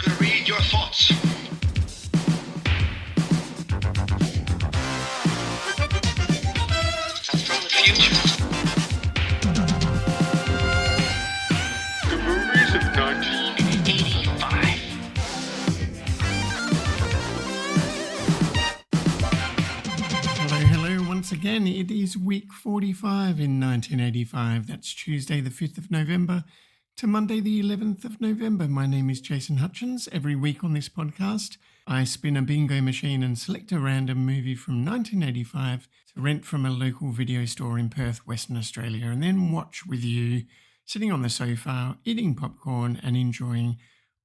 could read your thoughts. From the future. The movies of 1985. Hello, once again. It is week 45 in 1985. That's Tuesday the 5th of November to Monday the 11th of November. My name is Jason Hutchins. Every week on this podcast, I spin a bingo machine and select a random movie from 1985 to rent from a local video store in Perth, Western Australia, and then watch with you, sitting on the sofa, eating popcorn and enjoying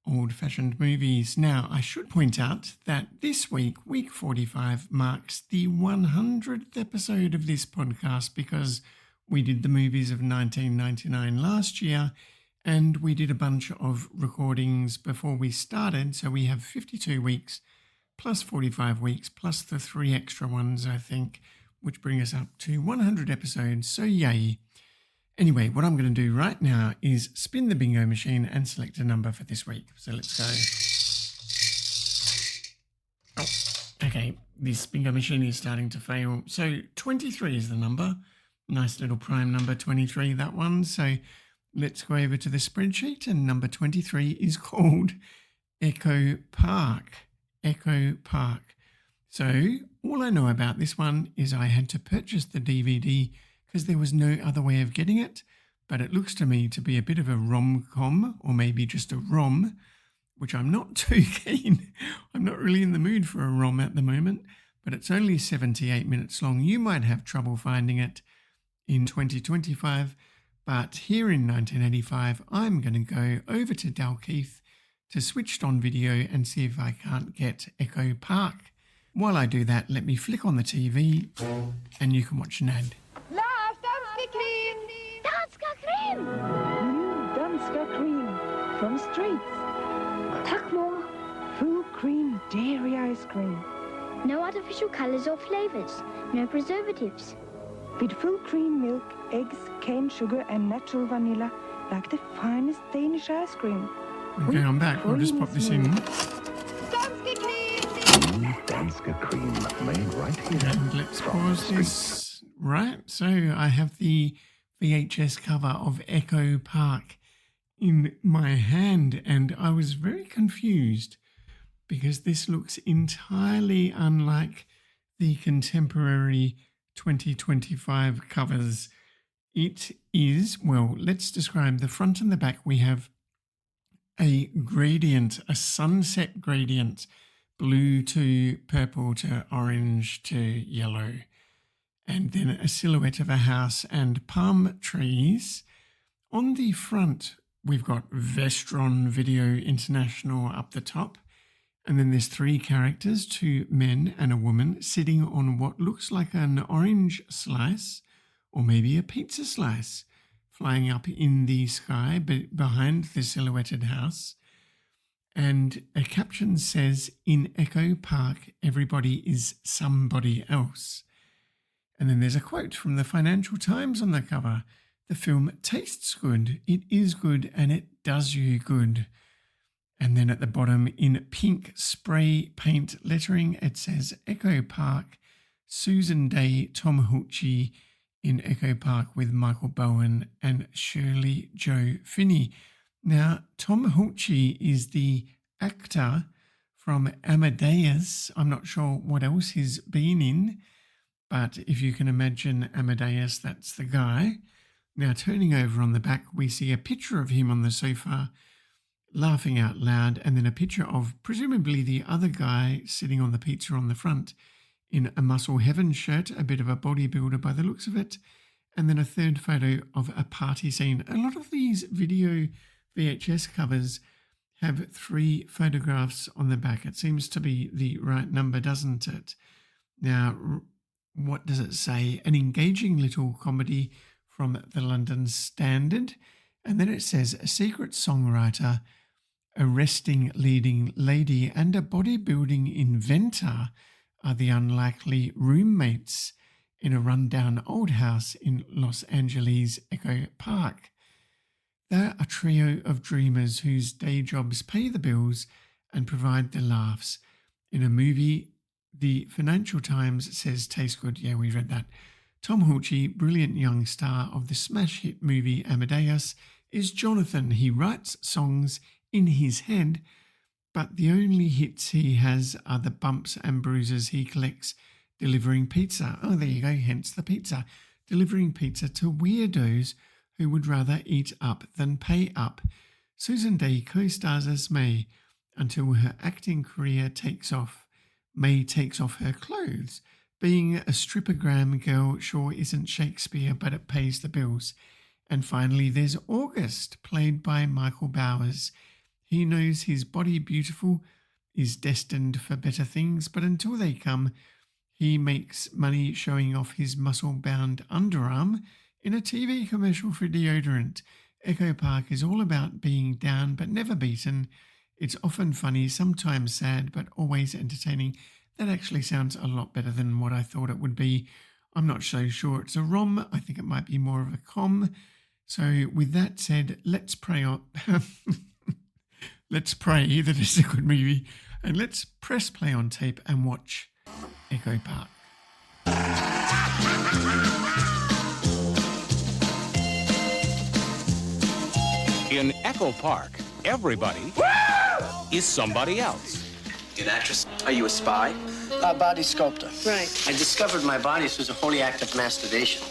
old-fashioned movies. Now, I should point out that this week, week 45, marks the 100th episode of this podcast because we did the movies of 1999 last year and we did a bunch of recordings before we started. So we have 52 weeks plus 45 weeks plus the 3 extra ones, I think, which bring us up to 100 episodes. So yay. Anyway, what I'm going to do right now is spin the bingo machine and select a number for this week. So let's go. Oh, okay. This bingo machine is starting to fail. So 23 is the number. Nice little prime number, 23, that one. So let's go over to the spreadsheet, and number 23 is called Echo Park. Echo Park. So all I know about this one is I had to purchase the DVD because there was no other way of getting it, but it looks to me to be a bit of a rom-com, or maybe just a rom, which I'm not too keen. I'm not really in the mood for a rom at the moment, but it's only 78 minutes long. You might have trouble finding it in 2025, but here in 1985, I'm going to go over to Dalkeith to Switched On Video and see if I can't get Echo Park. While I do that, let me flick on the TV and you can watch an ad. Danska cream! New Danska cream from Streets. Tack mor. Full cream dairy ice cream. No artificial colours or flavours. No preservatives. With full cream milk, eggs, cane sugar and natural vanilla, like the finest Danish ice cream. Okay, I'm back. I'll just pop this in. Danska cream! New Danska cream made right here. And let's pause this. Right, so I have the VHS cover of Echo Park in my hand, and I was very confused because this looks entirely unlike the contemporary 2025 covers. It is, well, let's describe the front and the back. We have a gradient, a sunset gradient, blue to purple to orange to yellow, and then a silhouette of a house and palm trees. On the front, we've got Vestron Video International up the top, and then there's 3 characters, 2 men and a woman, sitting on what looks like an orange slice, or maybe a pizza slice, flying up in the sky behind the silhouetted house. And a caption says, "In Echo Park, everybody is somebody else." And then there's a quote from the Financial Times on the cover. "The film tastes good, it is good, and it does you good." And then at the bottom, in pink spray paint lettering, it says Echo Park, Susan Day, Tom Hulce in Echo Park with Michael Bowen and Shirley Joe Finney. Now, Tom Hulce is the actor from Amadeus. I'm not sure what else he's been in, but if you can imagine Amadeus, that's the guy. Now, turning over on the back, we see a picture of him on the sofa laughing out loud, and then a picture of presumably the other guy sitting on the pizza on the front in a Muscle Heaven shirt, a bit of a bodybuilder by the looks of it, and then a third photo of a party scene. A lot of these video VHS covers have 3 photographs on the back. It seems to be the right number, doesn't it? Now, what does it say? An engaging little comedy from the London Standard. And then it says a secret songwriter, a resting leading lady, and a bodybuilding inventor are the unlikely roommates in a rundown old house in Los Angeles' Echo Park. They're a trio of dreamers whose day jobs pay the bills and provide the laughs in a movie the Financial Times says tastes good. Yeah, we read that. Tom Hulce, brilliant young star of the smash hit movie Amadeus, is Jonathan. He writes songs in his head, but the only hits he has are the bumps and bruises he collects delivering pizza. Oh, there you go, hence the pizza. Delivering pizza to weirdos who would rather eat up than pay up. Susan Day co-stars as May until her acting career takes off. May takes off her clothes. Being a strippogram girl sure isn't Shakespeare, but it pays the bills. And finally, there's August, played by Michael Bowers. He knows his body beautiful is destined for better things, but until they come, he makes money showing off his muscle-bound underarm in a TV commercial for deodorant. Echo Park is all about being down but never beaten. It's often funny, sometimes sad, but always entertaining. That actually sounds a lot better than what I thought it would be. I'm not so sure it's a rom. I think it might be more of a com. So with that said, let's pray on. Let's pray that it's a good movie, and let's press play on tape and watch Echo Park. In Echo Park, everybody is somebody else. You an actress? Are you a spy? A body sculptor. Right. I discovered my body was a holy act of masturbation.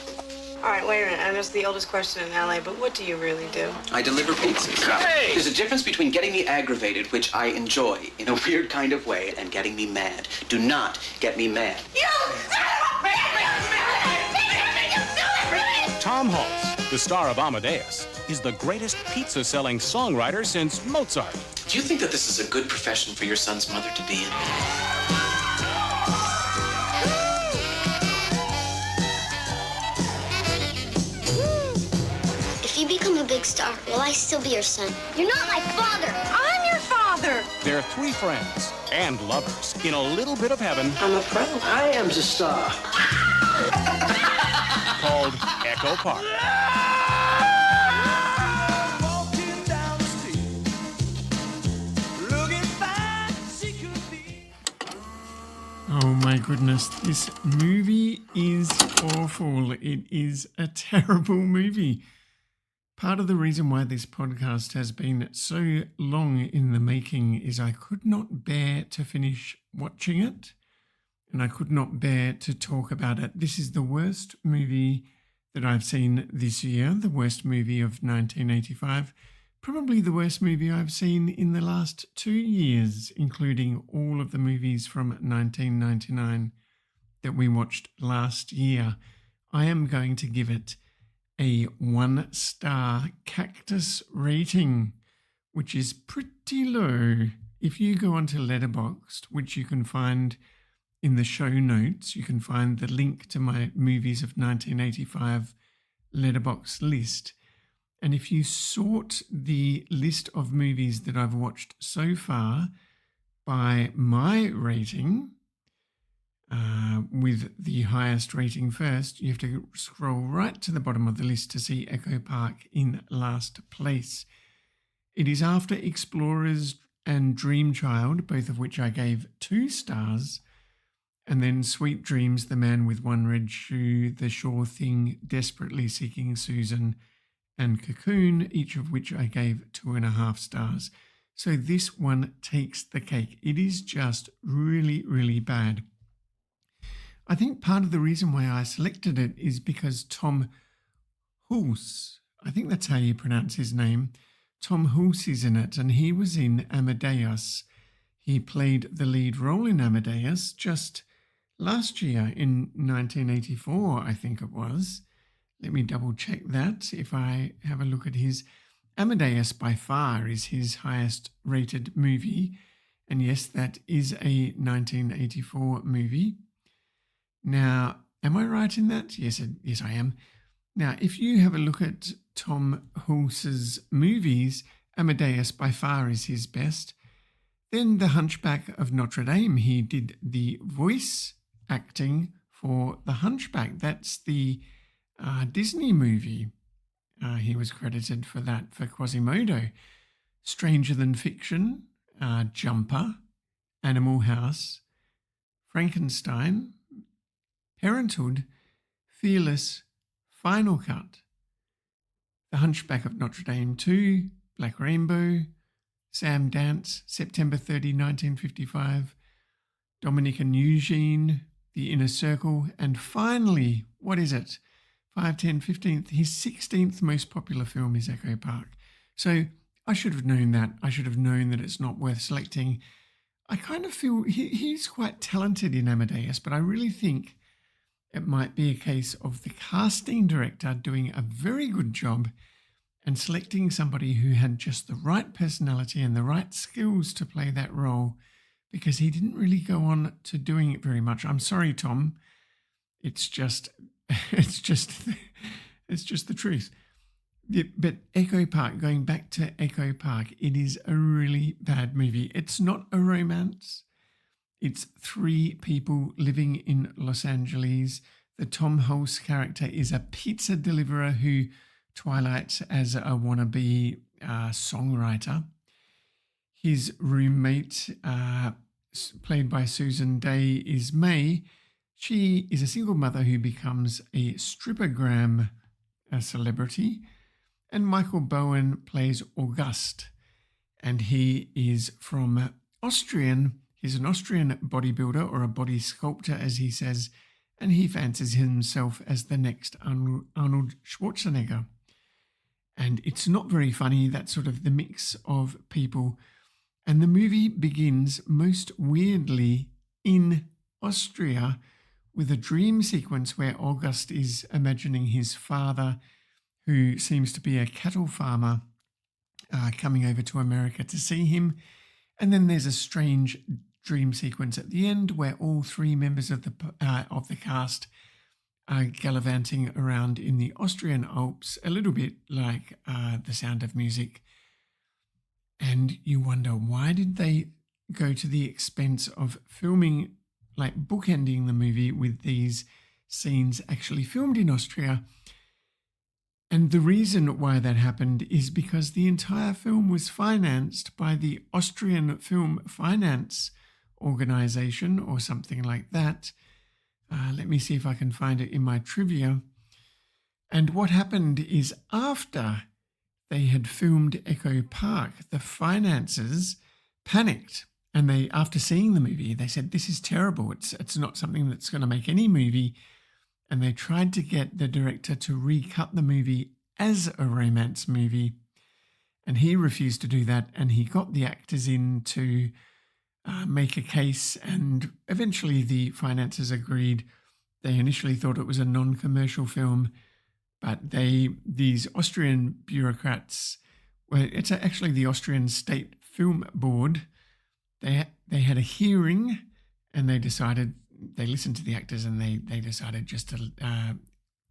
All right, wait a minute. I know it's the oldest question in LA, but what do you really do? I deliver pizzas. Hey! There's a difference between getting me aggravated, which I enjoy in a weird kind of way, and getting me mad. Do not get me mad. Tom Hulce, the star of Amadeus, is the greatest pizza-selling songwriter since Mozart. Do you think that this is a good profession for your son's mother to be in? If you become a big star, will I still be your son? You're not my father. I'm your father. They're three friends and lovers in a little bit of heaven I'm a pro. I am the star. called Echo Park. Oh my goodness, this movie is awful. It is a terrible movie. Part of the reason why this podcast has been so long in the making is I could not bear to finish watching it, and I could not bear to talk about it. This is the worst movie that I've seen this year, the worst movie of 1985. Probably the worst movie I've seen in the last 2 years, including all of the movies from 1999 that we watched last year. I am going to give it a 1-star cactus rating, which is pretty low. If you go onto Letterboxd, which you can find in the show notes, you can find the link to my movies of 1985 Letterboxd list. And if you sort the list of movies that I've watched so far by my rating, with the highest rating first, you have to scroll right to the bottom of the list to see Echo Park in last place. It is after Explorers and Dream Child, both of which I gave 2 stars, and then Sweet Dreams, The Man with One Red Shoe, The Sure Thing, Desperately Seeking Susan, and Cocoon, each of which I gave 2.5 stars. So this one takes the cake. It is just really, really bad. I think part of the reason why I selected it is because Tom Hulce, I think that's how you pronounce his name, Tom Hulce is in it, and he was in Amadeus. He played the lead role in Amadeus just last year in 1984, I think it was. Let me double check that. If I have a look at his Amadeus, by far is his highest rated movie. And yes, that is a 1984 movie. Now, am I right in that? Yes, I am. Now, if you have a look at Tom Hulce's movies, Amadeus by far is his best. Then The Hunchback of Notre Dame, he did the voice acting for The Hunchback. That's the Disney movie. He was credited for that, for Quasimodo. Stranger Than Fiction, Jumper, Animal House, Frankenstein, Parenthood, Fearless, Final Cut, The Hunchback of Notre Dame 2, Black Rainbow, Sam Dance, September 30, 1955, Dominic and Eugene, The Inner Circle, and finally, what is it? 5, 10, 15th, his 16th most popular film is Echo Park. So I should have known that. I should have known that it's not worth selecting. I kind of feel he's quite talented in Amadeus, but I really think it might be a case of the casting director doing a very good job and selecting somebody who had just the right personality and the right skills to play that role, because he didn't really go on to doing it very much. I'm sorry, Tom. It's just the truth. But Echo Park, going back to Echo Park, it is a really bad movie. It's not a romance. It's 3 people living in Los Angeles. The Tom Hulce character is a pizza deliverer who twilights as a wannabe songwriter. His roommate, played by Susan Day, is May. She is a single mother who becomes a strippergram celebrity. And Michael Bowen plays August, and he is from Austrian. He's an Austrian bodybuilder, or a body sculptor, as he says, and he fancies himself as the next Arnold Schwarzenegger. And it's not very funny, that's sort of the mix of people. And the movie begins most weirdly in Austria with a dream sequence where August is imagining his father, who seems to be a cattle farmer, coming over to America to see him. And then there's a strange dream sequence at the end where all 3 members of the cast are gallivanting around in the Austrian Alps, a little bit like The Sound of Music. And you wonder, why did they go to the expense of filming, like bookending the movie with these scenes actually filmed in Austria? And the reason why that happened is because the entire film was financed by the Austrian Film Finance Organization or something like that. Let me see if I can find it in my trivia. And what happened is, after they had filmed Echo Park, the financiers panicked. And they, after seeing the movie, they said, this is terrible. It's not something that's going to make any movie. And they tried to get the director to recut the movie as a romance movie. And he refused to do that. And he got the actors in to make a case. And eventually the financiers agreed. They initially thought it was a non-commercial film. But these Austrian bureaucrats, well, it's actually the Austrian State Film Board. They had a hearing, and they listened to the actors, and they decided just to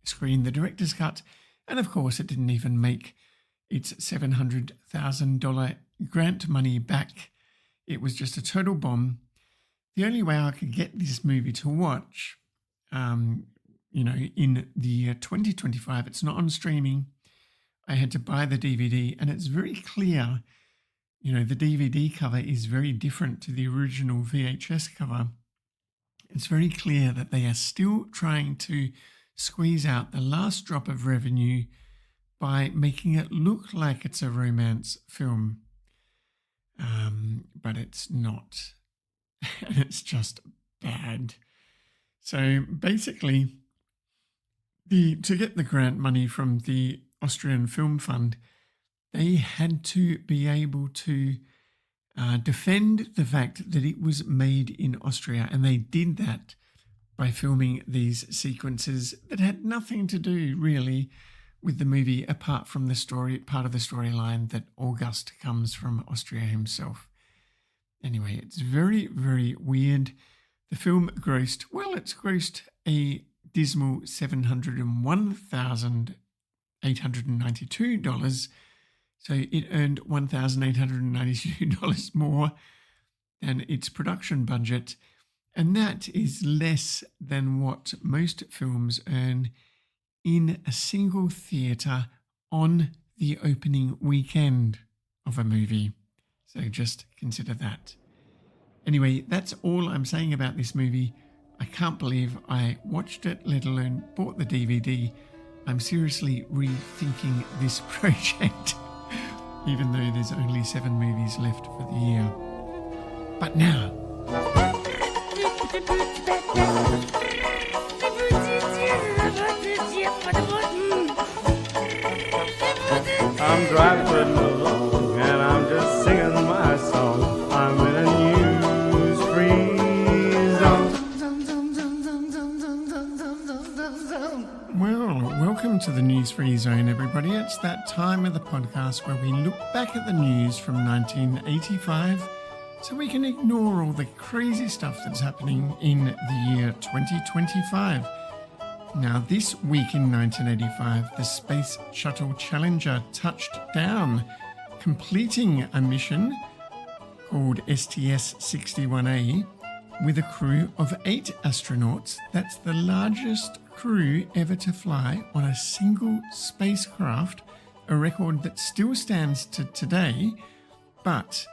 screen the director's cut. And of course, it didn't even make its $700,000 grant money back. It was just a total bomb. The only way I could get this movie to watch, in the year 2025, it's not on streaming. I had to buy the DVD, and it's very clear. The DVD cover is very different to the original VHS cover. It's very clear that they are still trying to squeeze out the last drop of revenue by making it look like it's a romance film. But it's not. And it's just bad. So basically, to get the grant money from the Austrian Film Fund, they had to be able to defend the fact that it was made in Austria, and they did that by filming these sequences that had nothing to do really with the movie, apart from the part of the storyline that August comes from Austria himself. Anyway, it's very, very weird. The film it's grossed a dismal $701,892. So it earned $1,892 more than its production budget. And that is less than what most films earn in a single theatre on the opening weekend of a movie. So just consider that. Anyway, that's all I'm saying about this movie. I can't believe I watched it, let alone bought the DVD. I'm seriously rethinking this project, even though there's only 7 movies left for the year. But now... I'm driving along and I'm just singing my song. I'm in a news-free zone. Well, welcome to the News Free Zone, everybody. It's that time of the podcast where we look back at the news from 1985 so we can ignore all the crazy stuff that's happening in the year 2025. Now, this week in 1985, the Space Shuttle Challenger touched down, completing a mission called STS-61A with a crew of 8 astronauts. That's the largest crew ever to fly on a single spacecraft, a record that still stands to today. But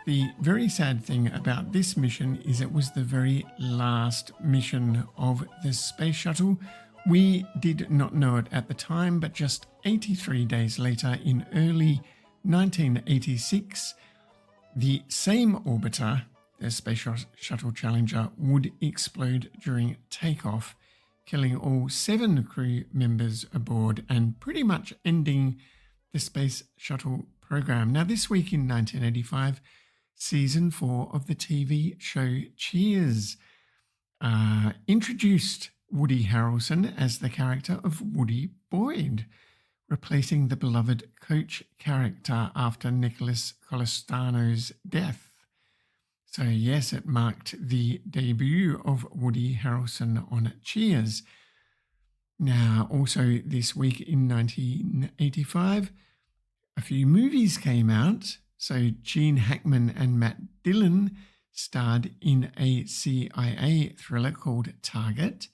the very sad thing about this mission is it was the very last mission of the space shuttle. We did not know it at the time, but just 83 days later, in early 1986, the same orbiter, the Space Shuttle Challenger, would explode during takeoff, killing all 7 crew members aboard and pretty much ending the Space Shuttle program. Now, this week in 1985, season 4 of the TV show Cheers introduced Woody Harrelson as the character of Woody Boyd, replacing the beloved Coach character after Nicholas Colostano's death. So yes, it marked the debut of Woody Harrelson on Cheers. Now, also this week in 1985, a few movies came out. So Gene Hackman and Matt Dillon starred in a CIA thriller called Target.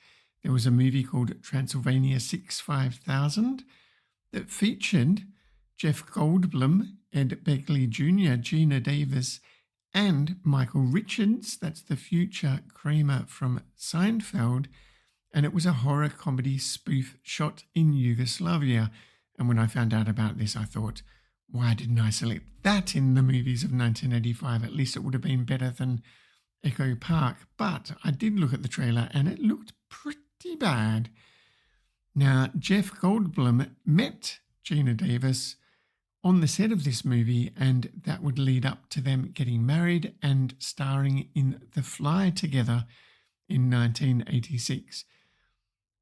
There was a movie called Transylvania 65000 that featured Jeff Goldblum, Ed Begley Jr., Gina Davis, and Michael Richards. That's the future Kramer from Seinfeld. And it was a horror comedy spoof shot in Yugoslavia. And when I found out about this, I thought, why didn't I select that in the movies of 1985? At least it would have been better than Echo Park. But I did look at the trailer and it looked pretty bad. Now, Jeff Goldblum met Gina Davis on the set of this movie, and that would lead up to them getting married and starring in The Fly together in 1986.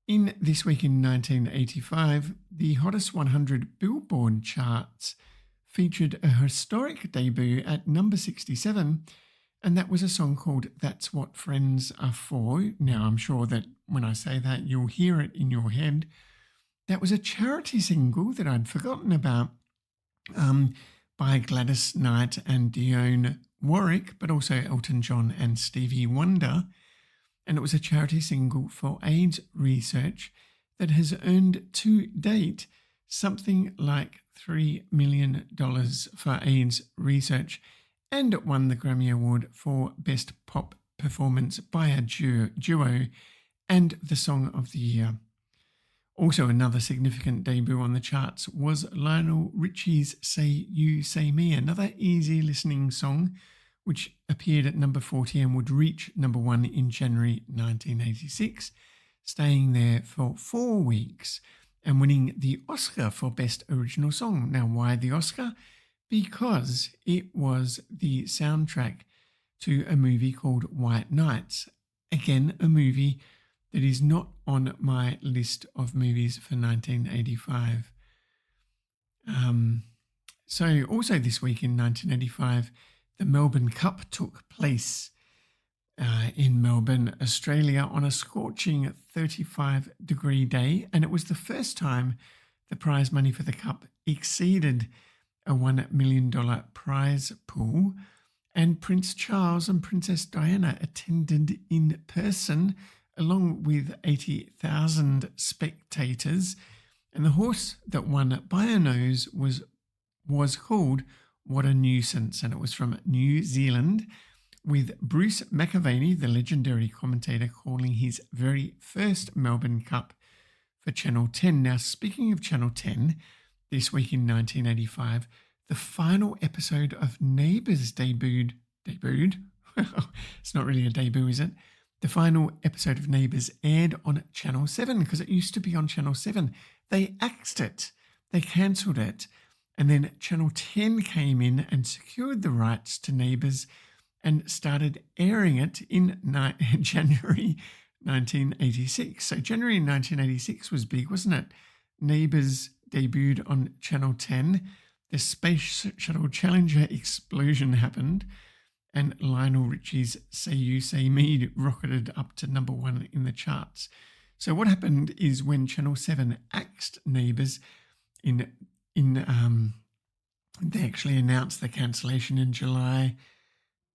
In This Week in 1985, the Hottest 100 Billboard charts featured a historic debut at number 67, and that was a song called That's What Friends Are For. Now, I'm sure that when I say that, you'll hear it in your head. That was a charity single that I'd forgotten about by Gladys Knight and Dionne Warwick, but also Elton John and Stevie Wonder. And it was a charity single for AIDS research that has earned to date something like $3 million for AIDS research, and it won the Grammy Award for Best Pop Performance by a Duo and the Song of the Year. Also, another significant debut on the charts was Lionel Richie's Say You, Say Me, another easy listening song which appeared at number 40 and would reach number 1 in January 1986, staying there for 4 weeks and winning the Oscar for Best Original Song. Now, why the Oscar? Because it was the soundtrack to a movie called White Nights. Again, a movie that is not on my list of movies for 1985. So also this week in 1985, the Melbourne Cup took place in Melbourne, Australia on a scorching 35-degree day, and it was the first time the prize money for the Cup exceeded a $1 million prize pool, and Prince Charles and Princess Diana attended in person along with 80,000 spectators, and the horse that won by a nose was called What a Nuisance, and it was from New Zealand, with Bruce McAvaney, the legendary commentator, calling his very first Melbourne Cup for Channel 10. Now, speaking of Channel 10, this week in 1985, the final episode of Neighbours debuted. It's not really a debut, is it? The final episode of Neighbours aired on Channel 7 because it used to be on Channel 7. They axed it. They cancelled it. And then Channel 10 came in and secured the rights to Neighbours and started airing it in January 1986. So January 1986 was big, wasn't it? Neighbours debuted on Channel 10. The Space Shuttle Challenger explosion happened, and Lionel Richie's Say You, Say Me rocketed up to number 1 in the charts. So what happened is when Channel 7 axed Neighbours they actually announced the cancellation in July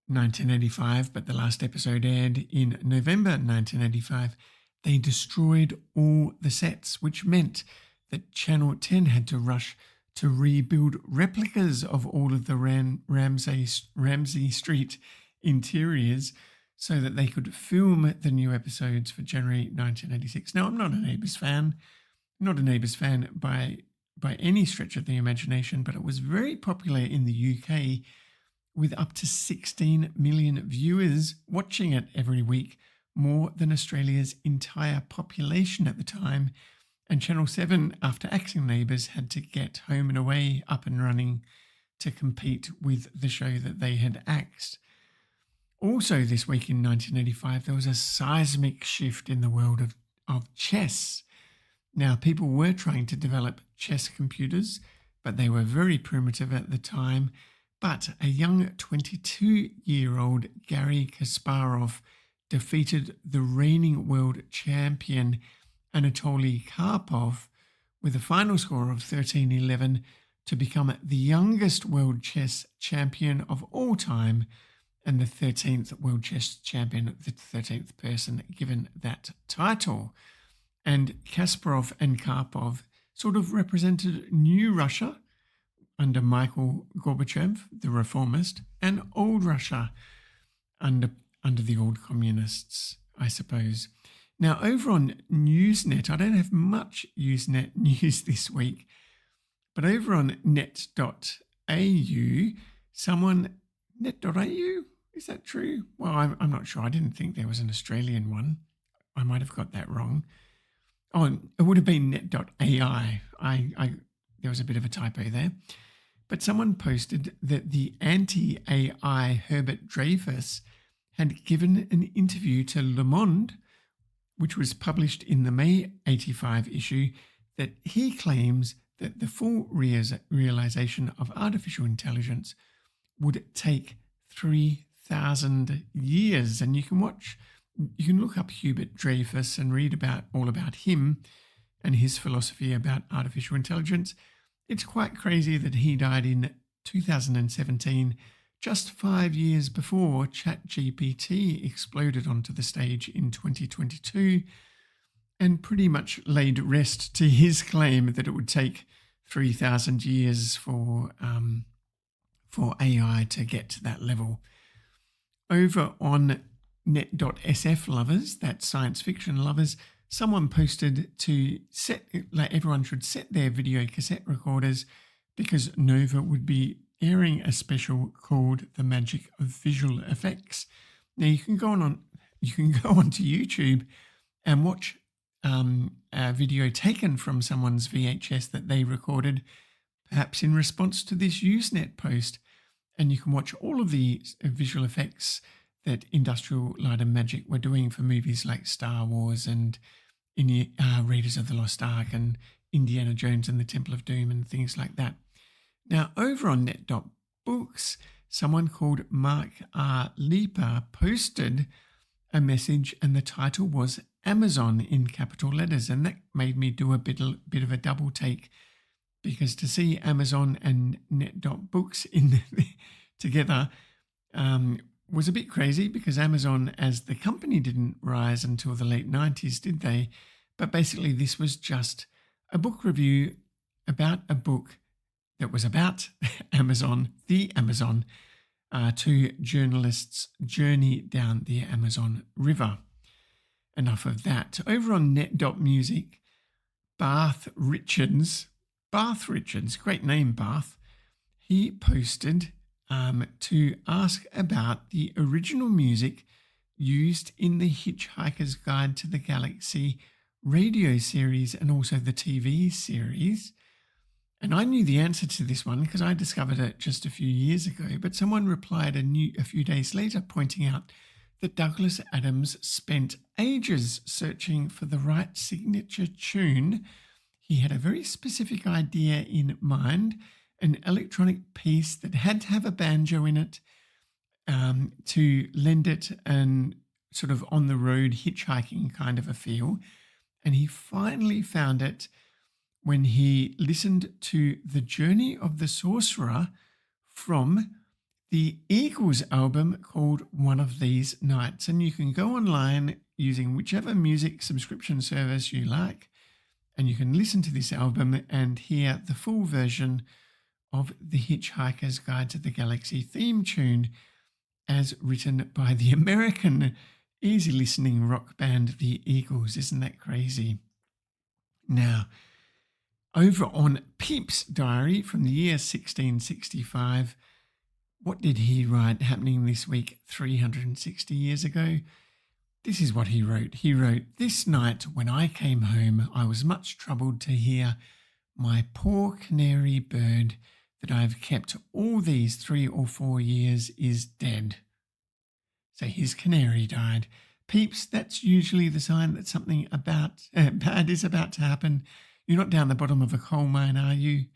1985, but the last episode aired in November 1985. They destroyed all the sets, which meant that Channel 10 had to rush to rebuild replicas of all of the Ramsay Street interiors so that they could film the new episodes for January 1986. Now, I'm not a Neighbours fan, by any stretch of the imagination, but it was very popular in the UK with up to 16 million viewers watching it every week, more than Australia's entire population at the time. And Channel 7, after axing Neighbours, had to get Home and Away up and running to compete with the show that they had axed. Also this week in 1985, there was a seismic shift in the world of chess. Now, people were trying to develop chess computers, but they were very primitive at the time. But a young 22-year-old Garry Kasparov defeated the reigning world champion Anatoly Karpov with a final score of 13-11 to become the youngest world chess champion of all time and the 13th world chess champion, the 13th person given that title. And Kasparov and Karpov sort of represented new Russia under Mikhail Gorbachev, the reformist, and old Russia under the old communists, I suppose. Now, over on Newsnet, I don't have much Usenet news this week, but over on net.au, net.au, is that true? Well, I'm not sure. I didn't think there was an Australian one. I might have got that wrong. Oh, it would have been net.ai. There was a bit of a typo there. But someone posted that the anti-AI Herbert Dreyfus had given an interview to Le Monde, which was published in the May 85 issue, that he claims that the full realization of artificial intelligence would take 3,000 years. And you can look up Hubert Dreyfus and read all about him and his philosophy about artificial intelligence. It's quite crazy that he died in 2017, just 5 years before ChatGPT exploded onto the stage in 2022, and pretty much laid rest to his claim that it would take 3,000 years for AI to get to that level. Over on net.sf lovers, that's science fiction lovers, someone posted to everyone should set their video cassette recorders because Nova would be airing a special called The Magic of Visual Effects. Now you can go onto YouTube and watch a video taken from someone's VHS that they recorded, perhaps in response to this Usenet post, and you can watch all of the visual effects that Industrial Light and Magic were doing for movies like Star Wars and Raiders of the Lost Ark and Indiana Jones and the Temple of Doom and things like that. Now, over on net.books, someone called Mark R. Leeper posted a message, and the title was Amazon in capital letters, and that made me do a bit of a double take, because to see Amazon and net.books together was a bit crazy, because Amazon as the company didn't rise until the late 90s, did they? But basically this was just a book review about a book that was about Amazon, the Amazon, two journalists' journey down the Amazon River. Enough of that. Over on net.music, Bath Richards, great name, Bath, he posted to ask about the original music used in the Hitchhiker's Guide to the Galaxy radio series and also the TV series. And I knew the answer to this one because I discovered it just a few years ago, but someone replied a few days later pointing out that Douglas Adams spent ages searching for the right signature tune. He had a very specific idea in mind, an electronic piece that had to have a banjo in it to lend it an sort of on-the-road hitchhiking kind of a feel. And he finally found it when he listened to The Journey of the Sorcerer from the Eagles album called One of These Nights. And you can go online using whichever music subscription service you like, and you can listen to this album and hear the full version of the Hitchhiker's Guide to the Galaxy theme tune as written by the American easy listening rock band The Eagles. Isn't that crazy? Now, over on Pepys' diary from the year 1665, what did he write happening this week 360 years ago? This is what he wrote. He wrote, "This night when I came home, I was much troubled to hear my poor canary bird that I have kept all these 3 or 4 years is dead." So his canary died. Peeps, that's usually the sign that something bad is about to happen. You're not down the bottom of a coal mine, are you?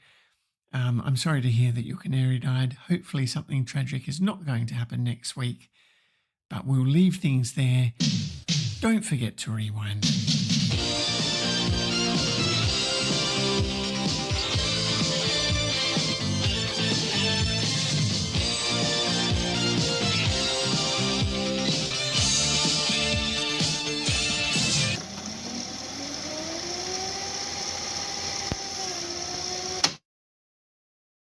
I'm sorry to hear that your canary died. Hopefully something tragic is not going to happen next week. But we'll leave things there. Don't forget to rewind.